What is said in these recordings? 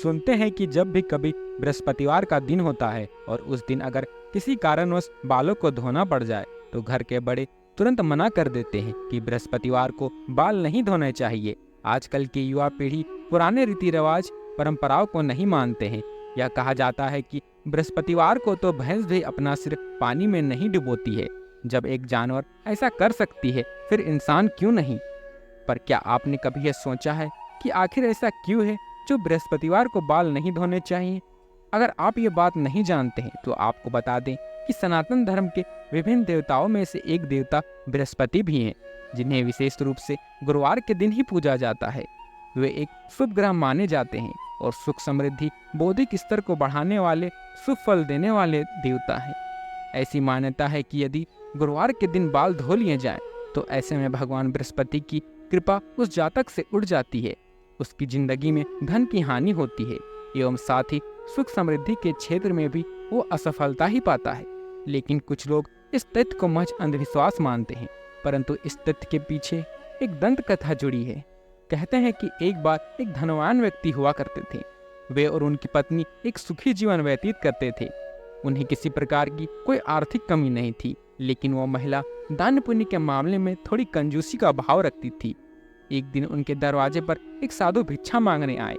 सुनते हैं कि जब भी कभी बृहस्पतिवार का दिन होता है और उस दिन अगर किसी कारणवश बालों को धोना पड़ जाए तो घर के बड़े तुरंत मना कर देते हैं कि बृहस्पतिवार को बाल नहीं धोने चाहिए। आजकल की युवा पीढ़ी पुराने रीति रिवाज परंपराओं को नहीं मानते हैं। यह कहा जाता है कि बृहस्पतिवार को तो भैंस भी अपना सिर पानी में नहीं डुबोती है। जब एक जानवर ऐसा कर सकती है फिर इंसान क्यों नहीं। पर क्या आपने कभी यह सोचा है कि आखिर ऐसा क्यों है जो बृहस्पतिवार को बाल नहीं धोने चाहिए? अगर आप ये बात नहीं जानते हैं तो आपको बता दें कि सनातन धर्म के विभिन्न देवताओं में से एक देवता बृहस्पति भी हैं, जिन्हें विशेष रूप से गुरुवार के दिन ही पूजा जाता है। वे एक शुभ ग्रह माने जाते हैं और सुख समृद्धि बौद्धिक स्तर को बढ़ाने वाले शुभ फल देने वाले देवता हैं। ऐसी मान्यता है कि यदि गुरुवार के दिन बाल धो लिए जाएं तो ऐसे में भगवान बृहस्पति की कृपा उस जातक से उड़ जाती है, उसकी जिंदगी में धन की हानि होती है एवं साथ ही सुख समृद्धि के क्षेत्र में भी वो असफलता ही पाता है। लेकिन कुछ लोग इस तथ्य को महज अंधविश्वास मानते हैं, परंतु इस तथ्य के पीछे एक दंत कथा जुड़ी है। कहते हैं कि एक बार एक धनवान व्यक्ति हुआ करते थे। वे और उनकी पत्नी एक सुखी जीवन व्यतीत करते थे। उन्हें किसी प्रकार की कोई आर्थिक कमी नहीं थी, लेकिन वो महिला दान पुण्य के मामले में थोड़ी कंजूसी का भाव रखती थी। एक दिन उनके दरवाजे पर एक साधु भिक्षा मांगने आए।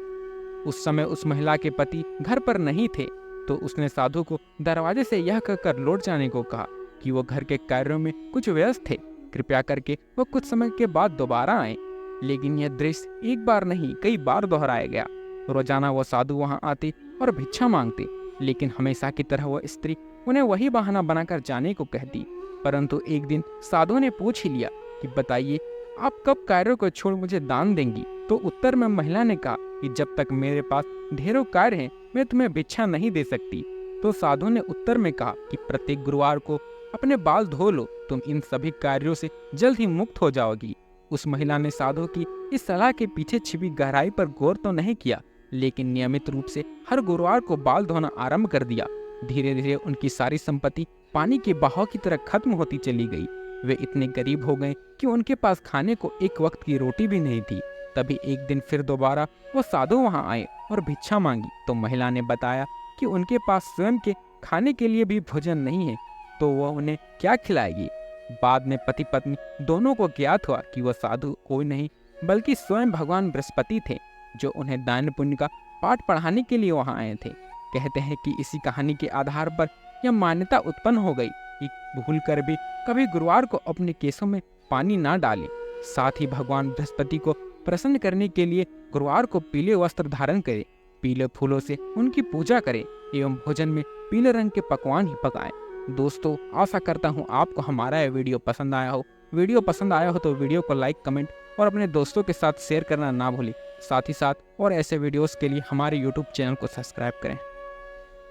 उस समय उस महिला के पति घर पर नहीं थे, तो उसने साधु को दरवाजे से यह कहकर लौट जाने को कहा कि वो घर के कार्यों में कुछ व्यस्त थे, कृपया करके वो कुछ समय के बाद दोबारा आए। लेकिन यह दृश्य एक बार नहीं कई बार दोहराया गया। रोजाना वो साधु वहां आते और भिक्षा मांगते, लेकिन हमेशा की तरह वह स्त्री उन्हें वही बहाना बनाकर जाने को कहती। परंतु एक दिन साधु ने पूछ ही लिया कि बताइए आप कब कार्यों को छोड़ मुझे दान देंगी? तो उत्तर में महिला ने कहा कि जब तक मेरे पास ढेरों कार्य हैं मैं तुम्हें भिक्षा नहीं दे सकती। तो साधु ने उत्तर में कहा कि प्रत्येक गुरुवार को अपने बाल धो लो, तुम इन सभी कार्यों से जल्द ही मुक्त हो जाओगी। उस महिला ने साधु की इस सलाह के पीछे छिपी गहराई पर गौर तो नहीं किया, लेकिन नियमित रूप से हर गुरुवार को बाल धोना आरंभ कर दिया। धीरे धीरे उनकी सारी संपत्ति पानी के बहाव की तरह खत्म होती चली गई। वे इतने गरीब हो गए कि उनके पास खाने को एक वक्त की रोटी भी नहीं थी। तभी एक दिन फिर दोबारा वो साधु वहां आए और भिक्षा मांगी, तो महिला ने बताया कि उनके पास स्वयं के खाने के लिए भी भोजन नहीं है, तो वह उन्हें क्या खिलाएगी। बाद में पति पत्नी दोनों को ज्ञात हुआ कि वह साधु कोई नहीं बल्कि स्वयं भगवान बृहस्पति थे, जो उन्हें दान पुण्य का पाठ पढ़ाने के लिए वहां आए थे। कहते हैं कि इसी कहानी के आधार पर यह मान्यता उत्पन्न हो गई कि भूल कर भी कभी गुरुवार को अपने केसों में पानी ना डालें। साथ ही भगवान बृहस्पति को प्रसन्न करने के लिए गुरुवार को पीले वस्त्र धारण करें, पीले फूलों से उनकी पूजा करें एवं भोजन में पीले रंग के पकवान ही पकाएं। दोस्तों, आशा करता हूँ आपको हमारा यह वीडियो पसंद आया हो। वीडियो पसंद आया हो तो वीडियो को लाइक, कमेंट और अपने दोस्तों के साथ शेयर करना ना भूलें। साथ ही साथ और ऐसे वीडियोस के लिए हमारे YouTube चैनल को सब्सक्राइब करें।